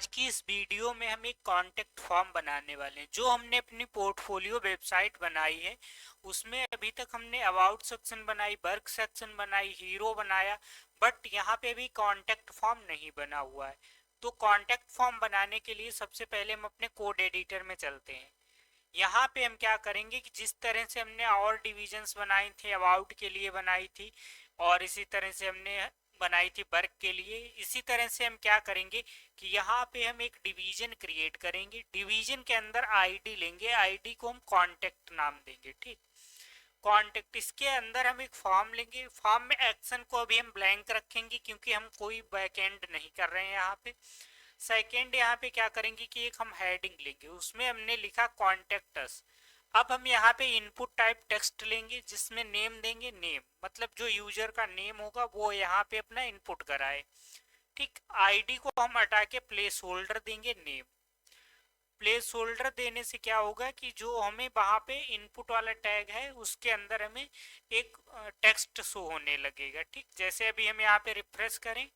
आज की इस वीडियो में हम एक कॉन्टेक्ट फॉर्म बनाने वाले हैं। जो हमने अपनी पोर्टफोलियो वेबसाइट बनाई है उसमें अभी तक हमने अबाउट सेक्शन बनाई, वर्क सेक्शन बनाई, हीरो बनाया, बट यहाँ पे भी कॉन्टेक्ट फॉर्म नहीं बना हुआ है। तो कॉन्टेक्ट फॉर्म बनाने के लिए सबसे पहले हम अपने कोड एडिटर में चलते हैं। यहाँ पे हम क्या करेंगे कि जिस तरह से हमने और डिविजन्स बनाई थी, अबाउट के लिए बनाई थी और इसी तरह से हमने बनाई थी वर्क के लिए, इसी तरह से हम क्या करेंगे कि यहाँ पे हम एक डिवीजन क्रिएट करेंगे। डिवीजन के अंदर आईडी लेंगे, आईडी को हम कॉन्टेक्ट नाम देंगे। ठीक, कॉन्टेक्ट, इसके अंदर हम एक फॉर्म लेंगे। फॉर्म में एक्शन को अभी हम ब्लैंक रखेंगे क्योंकि हम कोई बैकएंड नहीं कर रहे हैं यहाँ पे। सेकेंड, यहाँ पे क्या करेंगे कि एक हम हेडिंग लेंगे, उसमें हमने लिखा कॉन्टेक्ट अस। अब हम यहाँ पे इनपुट टाइप टेक्स्ट लेंगे जिसमें नेम देंगे, नेम मतलब जो यूजर का नेम होगा वो यहाँ पे अपना इनपुट कराए। ठीक, आईडी को हम हटा के प्लेस होल्डर देंगे नेम। प्लेस होल्डर देने से क्या होगा कि जो हमें वहां पे इनपुट वाला टैग है उसके अंदर हमें एक टेक्स्ट शो होने लगेगा। ठीक, जैसे अभी हम यहाँ पे रिफ्रेश करें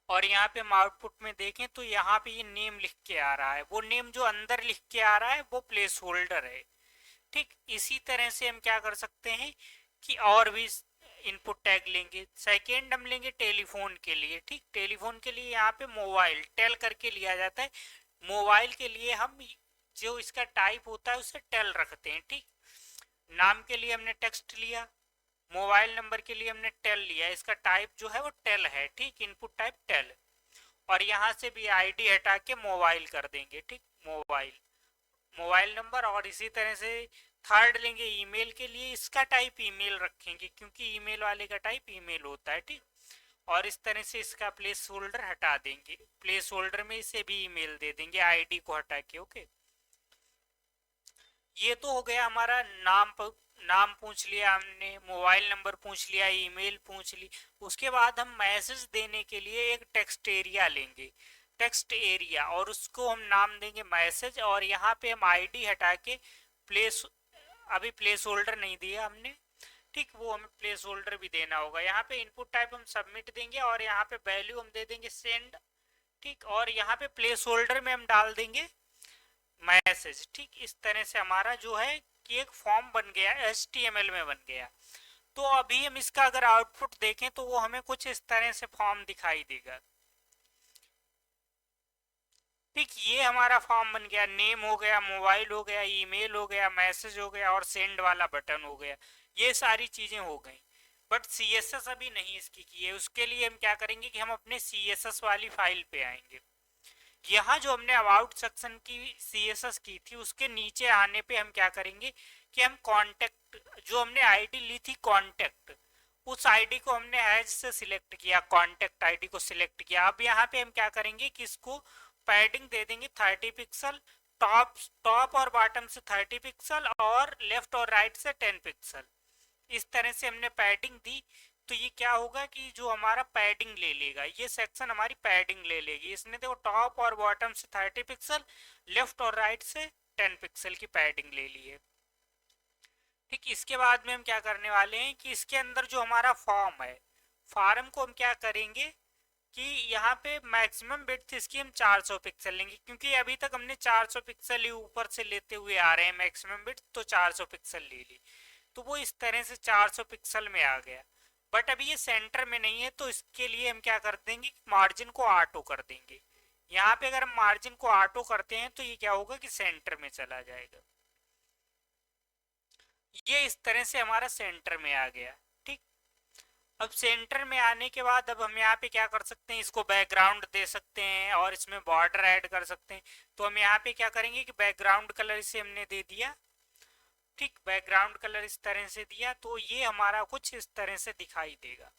और यहाँ पे हम आउटपुट में देखें तो यहाँ पे ये नेम लिख के आ रहा है, वो नेम जो अंदर लिख के आ रहा है वो प्लेस होल्डर है। ठीक, इसी तरह से हम क्या कर सकते हैं कि और भी इनपुट टैग लेंगे। सेकेंड हम लेंगे टेलीफोन के लिए। ठीक, टेलीफोन के लिए यहाँ पे मोबाइल टेल करके लिया जाता है। मोबाइल के लिए हम जो इसका टाइप होता है उसे टेल रखते हैं। ठीक, नाम के लिए हमने टेक्स्ट लिया, मोबाइल नंबर के लिए हमने टेल लिया, इसका टाइप जो है वो टेल है। ठीक, इनपुट टाइप टेल। और यहाँ से भी आईडी हटा के मोबाइल कर देंगे। ठीक, मोबाइल, मोबाइल नंबर। और इसी तरह से थर्ड लेंगे ईमेल के लिए, इसका टाइप ईमेल रखेंगे क्योंकि ईमेल वाले का टाइप ईमेल होता है। ठीक, और इस तरह से इसका प्लेस होल्डर हटा देंगे, प्लेस होल्डर में इसे भी ईमेल दे देंगे आईडी को हटा के। ओके, ये तो हो गया हमारा नाम पूछ लिया हमने, मोबाइल नंबर पूछ लिया, ईमेल पूछ ली। उसके बाद हम मैसेज देने के लिए एक टेक्स्ट एरिया लेंगे, टेक्स्ट एरिया, और उसको हम नाम देंगे मैसेज। और यहाँ पे हम आईडी हटा के प्लेस, अभी प्लेस होल्डर नहीं दिया हमने। ठीक, वो हमें प्लेस होल्डर भी देना होगा। यहाँ पे इनपुट टाइप हम सबमिट देंगे और यहाँ पे वैल्यू हम दे देंगे सेंड। ठीक, और यहाँ पे प्लेस होल्डर में हम डाल देंगे मैसेज। ठीक, इस तरह से हमारा जो है कि एक फॉर्म बन गया, HTML में बन गया। तो अभी हम इसका अगर आउटपुट देखें तो वो हमें कुछ इस तरह से फॉर्म दिखाई देगा। ठीक, ये हमारा फॉर्म बन गया, नेम हो गया, मोबाइल हो गया, ईमेल हो गया, मैसेज हो गया और सेंड वाला बटन हो गया। ये सारी चीजें हो गई, बट CSS अभी नहीं इसकी की है। उसके लिए हम क्या करेंगे कि हम अपने CSS वाली फाइल पे आएंगे। यहाँ जो हमने अबाउट सेक्शन की CSS की थी उसके नीचे आने पे हम क्या करेंगे कि हम कॉन्टेक्ट, जो हमने आईडी ली थी कॉन्टेक्ट, उस आईडी को हमने हैज से सिलेक्ट किया, कॉन्टेक्ट आईडी को सिलेक्ट किया। अब यहाँ पे हम क्या करेंगे कि इसको पैडिंग दे देंगे 30 पिक्सल, टॉप टॉप और बॉटम से 30 पिक्सल और लेफ्ट और राइट से 10 पिक्सल। इस तरह से हमने पैडिंग दी तो ये क्या होगा कि जो हमारा पैडिंग ले लेगा, ये सेक्शन हमारी पैडिंग ले लेगी। इसने देखो टॉप और बॉटम से 30 पिक्सल, लेफ्ट और राइट से 10 पिक्सल की पैडिंग ले ली है। ठीक, इसके बाद में हम क्या करने वाले हैं कि इसके अंदर जो हमारा फॉर्म है, फॉर्म को हम क्या करेंगे कि यहाँ पे मैक्सिमम विड्थ इसकी हम 400 पिक्सल लेंगे क्योंकि अभी तक हमने 400 पिक्सल ही ऊपर से लेते हुए आ रहे हैं मैक्सिमम विड्थ, तो 400 पिक्सल ले ली। तो वो इस तरह से 400 पिक्सल में आ गया। बट अभी ये सेंटर में नहीं है तो इसके लिए हम क्या कर देंगे, मार्जिन को ऑटो कर देंगे। यहाँ पे अगर हम मार्जिन को ऑटो करते हैं तो ये क्या होगा कि सेंटर में चला जाएगा। ये इस तरह से हमारा सेंटर में आ गया। ठीक, अब सेंटर में आने के बाद अब हम यहाँ पे क्या कर सकते हैं, इसको बैकग्राउंड दे सकते हैं और इसमें बॉर्डर ऐड कर सकते हैं। तो हम यहाँ पे क्या करेंगे कि बैकग्राउंड कलर इसे हमने दे दिया। ठीक, बैकग्राउंड कलर इस तरह से दिया तो ये हमारा कुछ इस तरह से दिखाई देगा।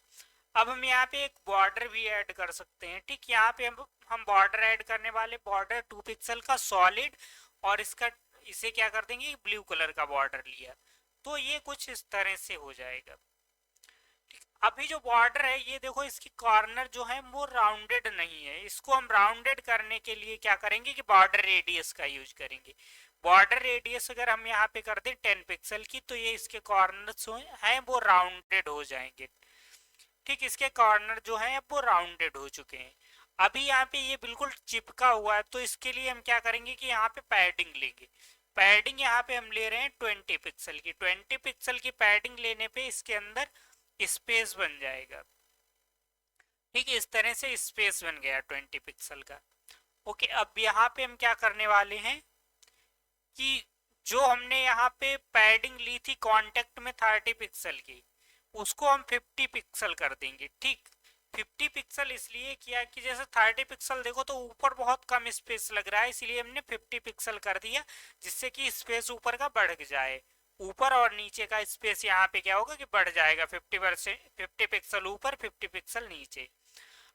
अब हम यहाँ पे एक बॉर्डर भी ऐड कर सकते हैं। ठीक, यहाँ पे हम बॉर्डर ऐड करने वाले, बॉर्डर 2 पिक्सल का सॉलिड, और इसका इसे क्या कर देंगे, ब्लू कलर का बॉर्डर लिया तो ये कुछ इस तरह से हो जाएगा। अभी जो बॉर्डर है ये देखो, इसकी कॉर्नर जो है वो राउंडेड नहीं है। इसको हम राउंडेड करने के लिए क्या करेंगे कि बॉर्डर रेडियस का यूज करेंगे। बॉर्डर रेडियस अगर हम यहाँ पे कर दें 10 पिक्सल की तो ये इसके कॉर्नर्स हैं वो राउंडेड हो जाएंगे। ठीक, इसके कॉर्नर जो हैं अब वो राउंडेड हो चुके हैं। अभी यहाँ पे ये बिल्कुल चिपका हुआ है, तो इसके लिए हम क्या करेंगे कि यहाँ पे पैडिंग लेंगे। पैडिंग यहाँ पे हम ले रहे हैं 20 पिक्सल की। 20 पिक्सल की पैडिंग लेने पे इसके अंदर स्पेस बन जाएगा। ठीक है, इस तरह से स्पेस बन गया 20 पिक्सल का। ओके, अब यहाँ पे हम क्या करने वाले हैं कि जो हमने यहाँ पे पैडिंग ली थी कांटेक्ट में 30 पिक्सल की, उसको हम 50 पिक्सल कर देंगे। ठीक, 50 पिक्सल इसलिए किया कि जैसे 30 पिक्सल देखो तो ऊपर बहुत कम स्पेस लग रहा है, इसलिए हमने 50 पिक्सल कर दिया, जिससे कि स्पेस ऊपर का बढ़ जाए। ऊपर और नीचे का स्पेस यहाँ पे क्या होगा कि बढ़ जाएगा, 50%, 50 पिक्सल ऊपर 50 पिक्सल नीचे।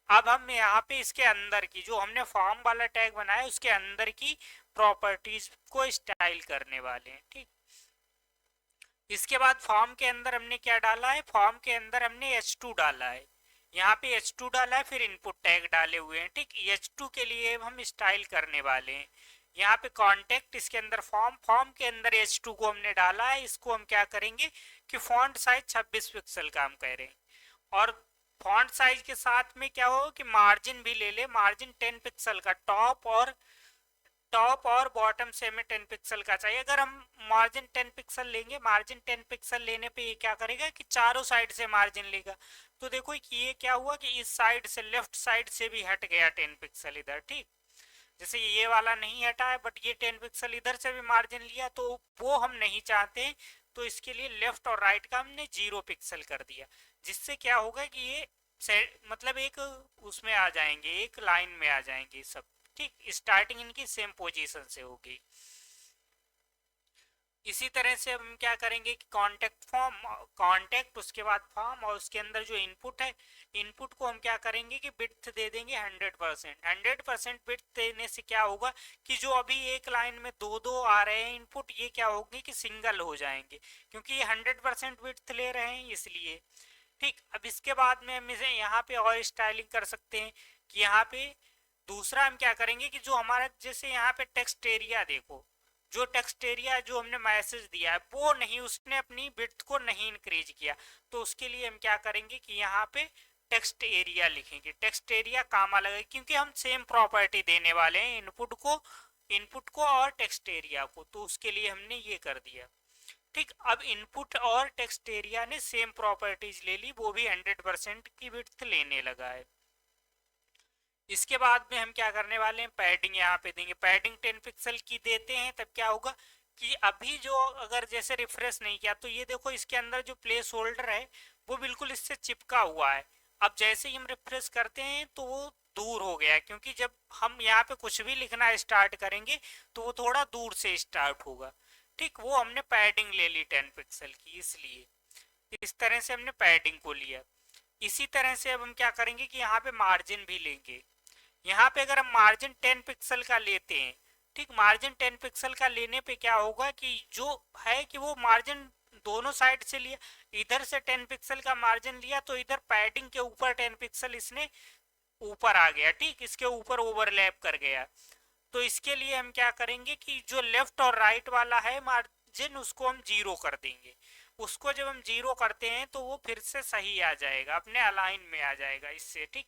अब हम यहाँ पे इसके अंदर की जो हमने फॉर्म वाला टैग बनाया उसके अंदर की प्रॉपर्टीज को स्टाइल करने वाले हैं। ठीक, इसके बाद फॉर्म के अंदर हमने क्या डाला है, फॉर्म के अंदर हमने h2 डाला है। यहाँ पे h2 डाला है, फिर इनपुट टैग डाले हुए हैं। ठीक, h2 के लिए हम स्टाइल करने वाले हैं। यहाँ पे कांटेक्ट, इसके अंदर फॉर्म, फॉर्म के अंदर h2 को हमने डाला है। इसको हम क्या करेंगे कि फॉन्ट साइज 26 पिक्सल का हम कह रहे हैं। और फॉन्ट साइज के साथ में क्या हो कि मार्जिन भी ले ले, मार्जिन 10 पिक्सल का टॉप और बॉटम से हमें 10 पिक्सल का चाहिए। अगर हम मार्जिन 10 पिक्सल लेंगे, मार्जिन 10 पिक्सल लेने पे ये क्या करेगा कि चारों साइड से मार्जिन लेगा। तो देखो कि ये क्या हुआ कि इस साइड से, लेफ्ट साइड से भी हट गया 10 पिक्सल इधर। ठीक, जैसे ये वाला नहीं हटा है बट ये 10 पिक्सल इधर से भी मार्जिन लिया, तो वो हम नहीं चाहते। तो इसके लिए लेफ्ट और राइट का हमने 0 पिक्सल कर दिया, जिससे क्या होगा कि ये मतलब एक उसमें आ जाएंगे, एक लाइन में आ जाएंगे सब। ठीक, स्टार्टिंग इनकी सेम पोजीशन से होगी। इसी तरह से हम क्या करेंगे कि कांटेक्ट फॉर्म, कांटेक्ट उसके बाद फॉर्म, और उसके अंदर जो इनपुट है, इनपुट को हम क्या करेंगे कि विड्थ दे देंगे 100%। 100% विड्थ देने से क्या होगा कि जो अभी एक लाइन में दो दो आ रहे हैं इनपुट, ये क्या होंगे कि सिंगल हो जाएंगे, क्योंकि ये 100% विड्थ ले रहे हैं इसलिए। ठीक, अब इसके बाद में हम इसे यहाँ पे और स्टाइलिंग कर सकते हैं कि यहाँ पे दूसरा हम क्या करेंगे कि जो हमारा जैसे यहाँ पे टेक्स्ट एरिया देखो, जो टेक्स्ट एरिया जो हमने मैसेज दिया है वो नहीं, उसने अपनी विड्थ को नहीं इंक्रीज किया। तो उसके लिए हम क्या करेंगे कि यहाँ पे टेक्स्ट एरिया लिखेंगे। टेक्स्ट एरिया कामा लगेगा, क्योंकि हम सेम प्रॉपर्टी देने वाले हैं इनपुट को और टेक्स्ट एरिया को, तो उसके लिए हमने ये कर दिया। ठीक, अब इनपुट और टेक्स्ट एरिया ने सेम प्रॉपर्टीज ले ली, वो भी 100% की विड्थ लेने लगा है। इसके बाद में हम क्या करने वाले हैं, पैडिंग यहाँ पे देंगे। पैडिंग 10 पिक्सल की देते हैं, तब क्या होगा कि अभी जो अगर जैसे रिफ्रेश नहीं किया तो ये देखो इसके अंदर जो प्लेस होल्डर है वो बिल्कुल इससे चिपका हुआ है। अब जैसे ही हम रिफ्रेश करते हैं तो वो दूर हो गया, क्योंकि जब हम यहाँ पे कुछ भी लिखना स्टार्ट करेंगे तो वो थोड़ा दूर से स्टार्ट होगा। ठीक, वो हमने पैडिंग ले ली 10 पिक्सल की, इसलिए इस तरह से हमने पैडिंग को लिया। इसी तरह से अब हम क्या करेंगे कि यहाँ पे मार्जिन भी लेंगे। यहाँ पे अगर हम मार्जिन 10 पिक्सल का लेते हैं, ठीक, मार्जिन 10 पिक्सल का लेने पे क्या होगा कि जो है कि वो मार्जिन दोनों साइड से लिया, इधर से 10 पिक्सल का मार्जिन लिया तो इधर पैडिंग के ऊपर 10 पिक्सल इसने ऊपर आ गया। ठीक, इसके ऊपर ओवरलैप कर गया। तो इसके लिए हम क्या करेंगे कि जो लेफ्ट और राइट वाला है मार्जिन उसको हम 0 कर देंगे। उसको जब हम 0 करते हैं तो वो फिर से सही आ जाएगा, अपने अलाइन में आ जाएगा इससे। ठीक,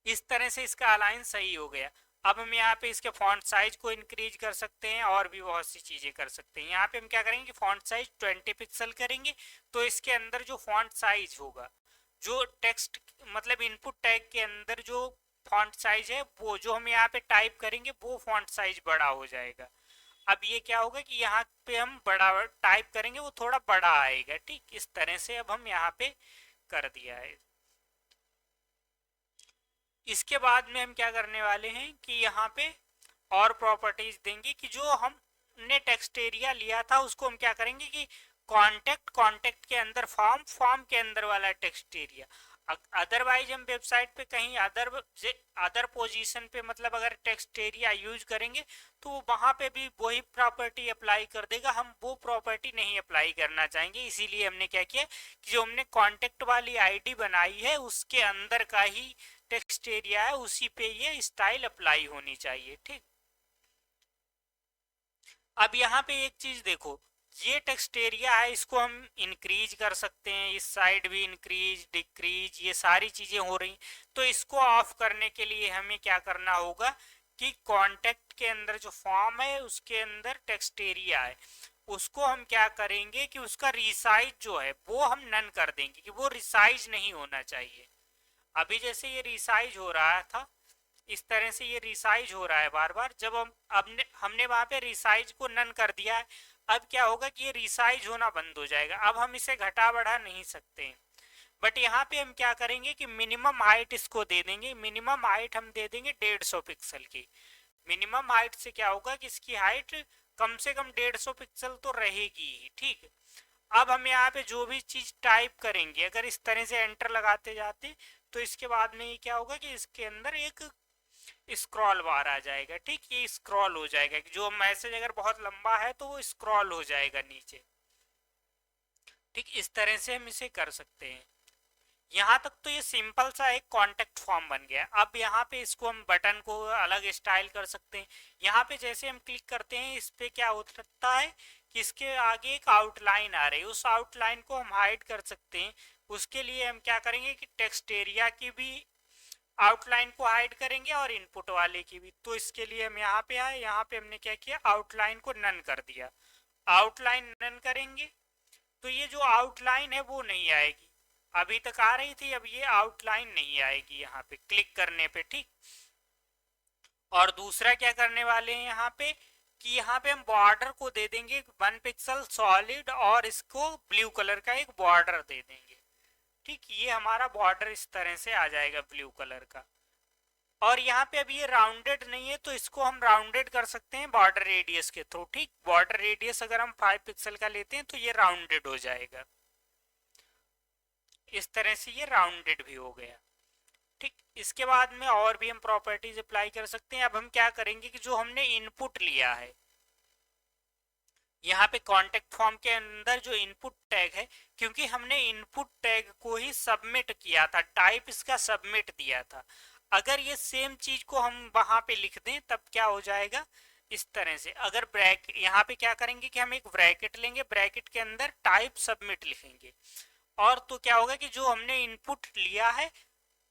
इस तरह से इसका अलाइन सही हो गया। अब हम यहाँ पे इसके फॉन्ट साइज को इंक्रीज कर सकते हैं और भी बहुत सी चीजें कर सकते हैं। यहाँ पे हम क्या करेंगे कि फॉन्ट साइज 20 पिक्सल करेंगे, तो इसके अंदर जो फॉन्ट साइज होगा, जो टेक्स्ट मतलब इनपुट टैग के अंदर जो फॉन्ट साइज है वो जो हम यहाँ पे टाइप करेंगे वो फॉन्ट साइज बड़ा हो जाएगा। अब ये क्या होगा कि यहाँ पे हम बड़ा टाइप करेंगे वो थोड़ा बड़ा आएगा। ठीक, इस तरह से अब हम यहाँ पे कर दिया है। इसके बाद में हम क्या करने वाले हैं कि यहाँ पे और प्रॉपर्टीज देंगे कि जो हमने टेक्स्ट एरिया लिया था उसको हम क्या करेंगे कि कांटेक्ट के अंदर फॉर्म के अंदर वाला टेक्स्ट एरिया। अदरवाइज हम वेबसाइट पे कहीं अदर पोजीशन पे मतलब अगर टेक्स्ट एरिया यूज करेंगे तो वहां पे भी वही प्रॉपर्टी अप्लाई कर देगा। हम वो प्रॉपर्टी नहीं अप्लाई करना चाहेंगे, इसीलिए हमने क्या किया कि जो हमने कांटेक्ट वाली आईडी बनाई है उसके अंदर का ही टेक्स्ट एरिया है, उसी पे ये स्टाइल अप्लाई होनी चाहिए। ठीक, अब यहाँ पे एक चीज देखो, ये टेक्स्ट एरिया है, इसको हम इंक्रीज कर सकते हैं, इस साइड भी इंक्रीज डिक्रीज ये सारी चीजें हो रही। तो इसको ऑफ करने के लिए हमें क्या करना होगा कि कॉन्टेक्ट के अंदर जो फॉर्म है उसके अंदर टेक्स्ट एरिया है, उसको हम क्या करेंगे कि उसका रिसाइज जो है वो हम नन कर देंगे, कि वो रिसाइज नहीं होना चाहिए। अभी जैसे ये रिसाइज हो रहा था, इस तरह से ये रिसाइज हो रहा है बार बार, जब हमने वहां पे रिसाइज को नन कर दिया है, अब क्या होगा कि ये रिसाइज होना बंद हो जाएगा, अब हम इसे घटा बढ़ा नहीं सकते। बट यहाँ पे हम क्या करेंगे कि मिनिमम हाइट इसको दे देंगे, मिनिमम हाइट हम दे देंगे 150 पिक्सल की। मिनिमम हाइट से क्या होगा कि इसकी हाइट कम से कम 150 पिक्सल तो रहेगी ही, ठीक। अब हम यहाँ पे जो भी चीज टाइप करेंगे, अगर इस तरह से एंटर लगाते जाते, तो इसके बाद में ये क्या होगा कि इसके अंदर एक स्क्रॉल बार आ जाएगा, ठीक। ये स्क्रॉल हो जाएगा कि जो मैसेज अगर बहुत लंबा है तो वो स्क्रॉल हो जाएगा नीचे, ठीक। इस तरह से हम इसे कर सकते हैं। यहाँ तक तो ये सिंपल सा एक कॉन्टेक्ट फॉर्म बन गया। अब यहाँ पे इसको हम बटन को अलग स्टाइल कर सकते हैं। यहाँ पे जैसे हम क्लिक करते हैं, इस पे क्या होता है कि इसके आगे एक आउटलाइन आ रही है, उस आउटलाइन को हम हाइड कर सकते हैं। उसके लिए हम क्या करेंगे कि टेक्स्ट एरिया की भी आउटलाइन को हाइड करेंगे और इनपुट वाले की भी। तो इसके लिए हम यहाँ पे आए, यहाँ पे हमने क्या किया, आउटलाइन को नन कर दिया। आउटलाइन नन करेंगे तो ये जो आउटलाइन है वो नहीं आएगी, अभी तक आ रही थी, अब ये आउटलाइन नहीं आएगी यहाँ पे क्लिक करने पे, ठीक। और दूसरा क्या करने वाले हैं यहाँ पे कि यहाँ पे हम बॉर्डर को दे देंगे 1 पिक्सल सॉलिड, और इसको ब्लू कलर का एक बॉर्डर दे देंगे, ठीक। ये हमारा बॉर्डर इस तरह से आ जाएगा ब्लू कलर का। और यहाँ पे अभी ये राउंडेड नहीं है तो इसको हम राउंडेड कर सकते हैं बॉर्डर रेडियस के थ्रू, ठीक। बॉर्डर रेडियस अगर हम 5 पिक्सल का लेते हैं तो ये राउंडेड हो जाएगा, इस तरह से ये राउंडेड भी हो गया, ठीक। इसके बाद में और भी हम प्रॉपर्टीज अप्लाई कर सकते हैं। अब हम क्या करेंगे कि जो हमने इनपुट लिया है, यहाँ पे कॉन्टेक्ट फॉर्म के अंदर जो इनपुट टैग है, क्योंकि हमने इनपुट टैग को ही सबमिट किया था, टाइप इसका सबमिट दिया था, अगर ये सेम चीज को हम वहां पे लिख दें तब क्या हो जाएगा, इस तरह से। अगर ब्रैकेट यहाँ पे क्या करेंगे कि हम एक ब्रैकेट लेंगे, ब्रैकेट के अंदर टाइप सबमिट लिखेंगे, और तो क्या होगा कि जो हमने इनपुट लिया है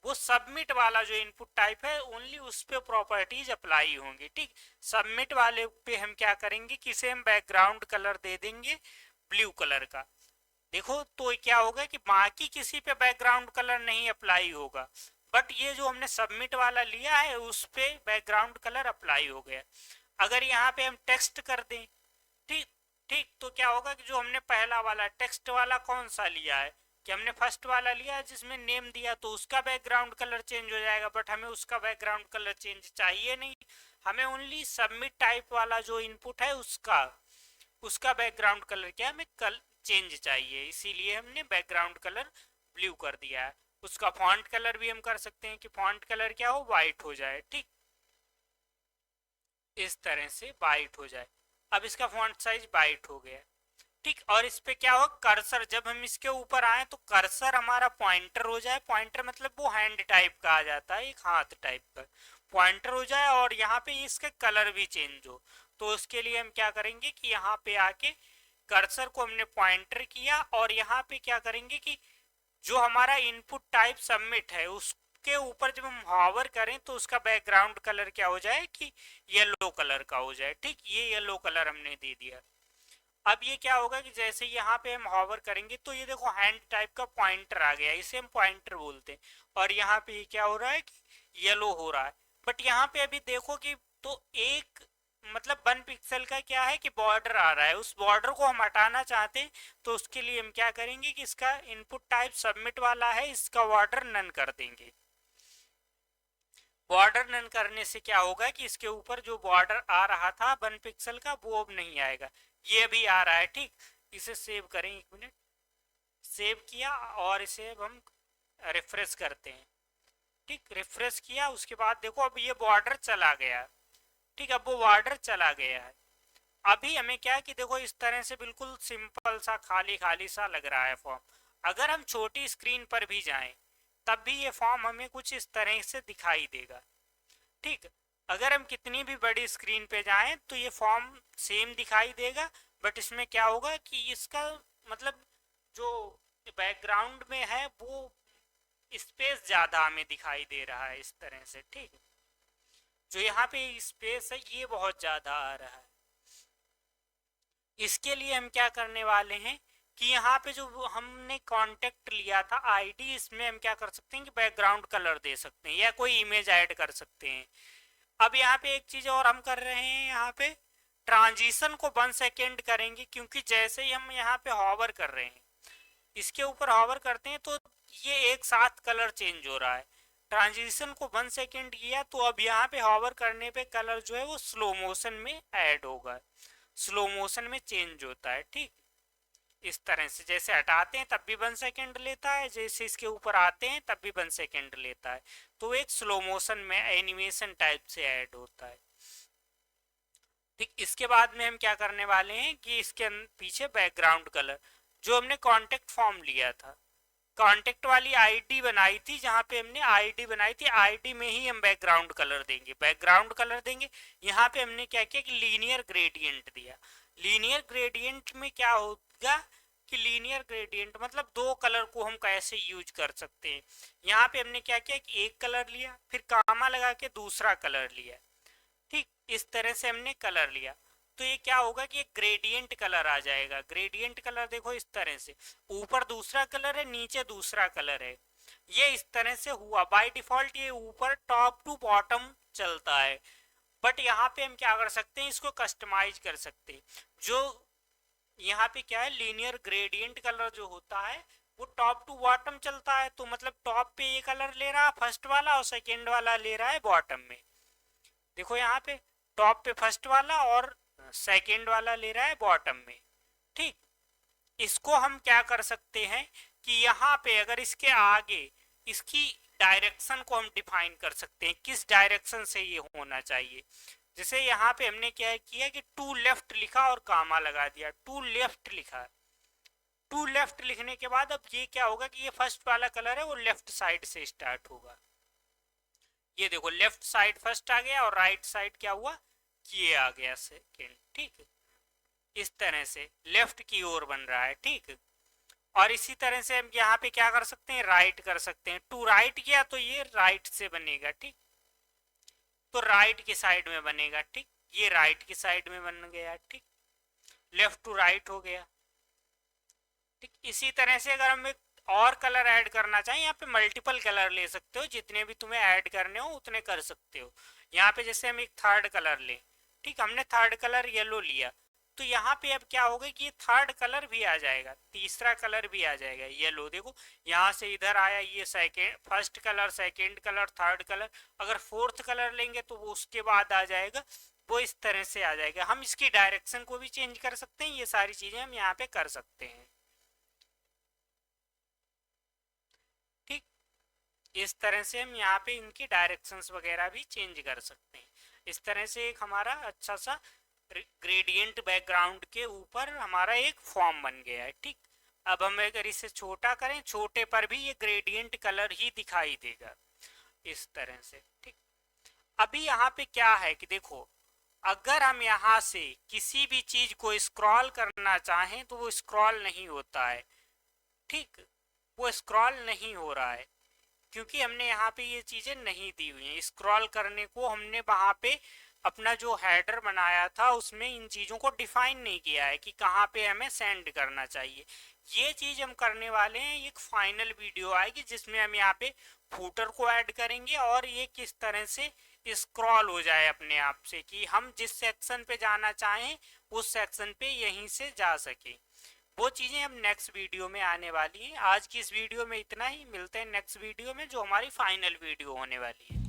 वो सबमिट वाला जो इनपुट टाइप है ओनली उस पे प्रॉपर्टीज अप्लाई होंगी, ठीक। सबमिट वाले पे हम क्या करेंगे कि इसे हम बैकग्राउंड कलर दे देंगे ब्लू कलर का। देखो तो क्या होगा कि बाकी किसी पे बैकग्राउंड कलर नहीं अप्लाई होगा, बट ये जो हमने सबमिट वाला लिया है उस पे बैकग्राउंड कलर अप्लाई हो गया। अगर यहाँ पे हम टेक्स्ट कर दें, ठीक, ठीक, तो क्या होगा कि जो हमने पहला वाला टेक्स्ट वाला कौन सा लिया है, कि हमने फर्स्ट वाला लिया जिसमें नेम दिया, तो उसका बैकग्राउंड कलर चेंज हो जाएगा, बट हमें उसका बैकग्राउंड कलर चेंज चाहिए नहीं, हमें ओनली सबमिट टाइप वाला जो इनपुट है उसका उसका बैकग्राउंड कलर क्या हमें चेंज चाहिए, इसीलिए हमने बैकग्राउंड कलर ब्लू कर दिया है। उसका फॉन्ट कलर भी हम कर सकते हैं कि फॉन्ट कलर क्या हो, वाइट हो जाए, ठीक। इस तरह से वाइट हो जाए। अब इसका फॉन्ट साइज वाइट हो गया, ठीक। और इस पे क्या हो, कर्सर जब हम इसके ऊपर आए तो कर्सर हमारा पॉइंटर हो जाए, पॉइंटर मतलब वो हैंड टाइप का आ जाता है, एक हाथ टाइप का पॉइंटर हो जाए, और यहाँ पे इसका कलर भी चेंज हो। तो उसके लिए हम क्या करेंगे कि यहाँ पे आके कर्सर को हमने पॉइंटर किया, और यहाँ पे क्या करेंगे कि जो हमारा इनपुट टाइप सबमिट है उसके ऊपर जब हम हॉवर करें तो उसका बैकग्राउंड कलर क्या हो जाए कि येलो कलर का हो जाए, ठीक। ये येलो कलर हमने दे दिया। अब ये क्या होगा कि जैसे यहाँ पे हम हॉवर करेंगे तो ये देखो हैंड टाइप का पॉइंटर आ गया, इसे हम पॉइंटर बोलते हैं, और यहाँ पे क्या हो रहा है कि येलो हो रहा है। बट यहाँ पे अभी देखो कि तो एक मतलब 1 पिक्सल का क्या है कि बॉर्डर आ रहा है, उस बॉर्डर को हम हटाना चाहते हैं, तो उसके लिए हम क्या करेंगे कि इसका इनपुट टाइप सबमिट वाला है, इसका बॉर्डर नन कर देंगे। बॉर्डर नन करने से क्या होगा कि इसके ऊपर जो बॉर्डर आ रहा था 1 पिक्सल का वो अब नहीं आएगा, ये भी आ रहा है, ठीक। इसे सेव करें, 1 मिनट, सेव किया और इसे अब हम रिफ्रेश करते हैं, ठीक। रिफ्रेश किया उसके बाद देखो अब ये बॉर्डर चला गया, ठीक। अब वो बॉर्डर चला गया है। अभी हमें क्या है कि देखो इस तरह से बिल्कुल सिंपल सा खाली खाली सा लग रहा है फॉर्म। अगर हम छोटी स्क्रीन पर भी जाएं तब भी ये फॉर्म हमें कुछ इस तरह से दिखाई देगा, ठीक। अगर हम कितनी भी बड़ी स्क्रीन पे जाएं तो ये फॉर्म सेम दिखाई देगा, बट इसमें क्या होगा कि इसका मतलब जो बैकग्राउंड में है वो स्पेस ज़्यादा हमें दिखाई दे रहा है इस तरह से। ठीक, जो यहाँ पे स्पेस है ये बहुत ज़्यादा आ रहा है। इसके लिए हम क्या करने वाले हैं कि यहाँ पे जो हमने कांटेक्ट लिया था आईडी, इसमें हम क्या कर सकते हैं कि बैकग्राउंड कलर दे सकते हैं या कोई इमेज ऐड कर सकते हैं। अब यहाँ पे एक चीज़ और हम कर रहे हैं, यहाँ पे ट्रांजिशन को 1 सेकेंड करेंगे, क्योंकि जैसे ही हम यहाँ पे हॉवर कर रहे हैं, इसके ऊपर हॉवर करते हैं तो ये एक साथ कलर चेंज हो रहा है। ट्रांजिशन को 1 सेकेंड किया तो अब यहाँ पे हॉवर करने पे कलर जो है वो स्लो मोशन में ऐड होगा, स्लो मोशन में चेंज होता है। ठीक, इस तरह से जैसे हटाते हैं तब भी 1 सेकेंड लेता है, जैसे इसके ऊपर आते हैं तब भी 1 सेकेंड लेता है, तो एक स्लो मोशन में एनिमेशन टाइप से ऐड होता है। ठीक, इसके बाद में हम क्या करने वाले हैं कि इसके पीछे बैकग्राउंड कलर, जो हमने कांटेक्ट फॉर्म लिया था, कांटेक्ट वाली आईडी बनाई थी, जहां पे हमने आईडी बनाई थी, आईडी में ही हम बैकग्राउंड कलर देंगे, बैकग्राउंड कलर देंगे। यहाँ पे हमने क्या किया कि लीनियर ग्रेडियंट दिया। लीनियर ग्रेडियंट में क्या होगा कि लीनियर ग्रेडियंट मतलब दो कलर को हम कैसे यूज कर सकते हैं। यहाँ पे हमने क्या किया कि एक कलर लिया, फिर कामा लगा के दूसरा कलर लिया। ठीक, इस तरह से हमने कलर लिया, तो ये क्या होगा कि एक ग्रेडियंट कलर आ जाएगा। ग्रेडियंट कलर देखो इस तरह से, ऊपर दूसरा कलर है, नीचे दूसरा कलर है, ये इस तरह से हुआ। बाय डिफॉल्ट ये ऊपर टॉप टू बॉटम चलता है, बट यहाँ पे हम क्या कर सकते हैं, इसको कस्टमाइज कर सकते हैं। जो यहाँ पे क्या है, लीनियर ग्रेडियंट कलर जो होता है वो टॉप टू बॉटम चलता है, तो मतलब टॉप पे ये कलर ले रहा है फर्स्ट वाला और सेकेंड वाला ले रहा है बॉटम में। देखो यहाँ पे टॉप पे फर्स्ट वाला और सेकेंड वाला ले रहा है बॉटम में। ठीक, इसको हम क्या कर सकते हैं कि यहाँ पे अगर इसके आगे इसकी डायरेक्शन को हम डिफाइन कर सकते हैं, किस डायरेक्शन से ये होना चाहिए। जैसे यहाँ पे हमने क्या किया कि टू लेफ्ट लिखा और कामा लगा दिया, टू लेफ्ट लिखा। टू लेफ्ट लिखने के बाद अब ये क्या होगा कि ये फर्स्ट वाला कलर है वो लेफ्ट साइड से स्टार्ट होगा। ये देखो लेफ्ट साइड फर्स्ट आ गया और राइट साइड क्या हुआ कि ये आ गया सेकेंड। ठीक, इस तरह से लेफ्ट की ओर बन रहा है। ठीक, और इसी तरह से हम यहाँ पे क्या कर सकते हैं, राइट कर सकते हैं। टू राइट किया तो ये राइट से बनेगा। ठीक, तो राइट की साइड में बनेगा। ठीक, ये राइट की साइड में बन गया। ठीक, लेफ्ट टू राइट हो गया। ठीक, इसी तरह से अगर हम एक और कलर ऐड करना चाहें, यहाँ पे मल्टीपल कलर ले सकते हो, जितने भी तुम्हें ऐड करने हो उतने कर सकते हो। यहाँ पे जैसे हम एक थर्ड कलर लें, ठीक, हमने थर्ड कलर येलो लिया, तो यहाँ पे अब क्या होगा कि ये थर्ड कलर भी आ जाएगा, तीसरा कलर भी आ जाएगा येलो। देखो यहाँ से इधर आया ये second, first colour, second colour, third colour. अगर फोर्थ कलर लेंगे तो वो उसके बाद आ जाएगा, वो इस तरह से आ जाएगा। हम इसकी डायरेक्शन को भी चेंज कर सकते हैं, ये सारी चीजें हम यहाँ पे कर सकते हैं। ठीक, इस तरह से हम यहाँ पे इनकी डायरेक्शंस वगैरह भी चेंज कर सकते हैं। इस तरह से एक हमारा अच्छा सा ग्रेडियंट बैकग्राउंड के ऊपर हमारा एक फॉर्म बन गया है। ठीक, अब हम अगर इसे छोटा करें, छोटे पर भी ये ग्रेडियंट कलर ही दिखाई देगा इस तरह से। ठीक, अभी यहाँ पे क्या है कि देखो, अगर हम यहाँ से किसी भी चीज को स्क्रॉल करना चाहें तो वो स्क्रॉल नहीं होता है। ठीक, वो स्क्रॉल नहीं हो रहा है क्योंकि हमने यहाँ पे ये चीजें नहीं दी हुई हैं। स्क्रॉल करने को हमने वहां पे अपना जो हेडर बनाया था उसमें इन चीजों को डिफाइन नहीं किया है कि कहाँ पे हमें सेंड करना चाहिए। ये चीज हम करने वाले हैं, एक फाइनल वीडियो आएगी जिसमें हम यहाँ पे फूटर को ऐड करेंगे और ये किस तरह से स्क्रॉल हो जाए अपने आप से, कि हम जिस सेक्शन पे जाना चाहें उस सेक्शन पे यहीं से जा सके। वो चीजें हम नेक्स्ट वीडियो में आने वाली हैं। आज की इस वीडियो में इतना ही, मिलते हैं नेक्स्ट वीडियो में जो हमारी फाइनल वीडियो होने वाली है।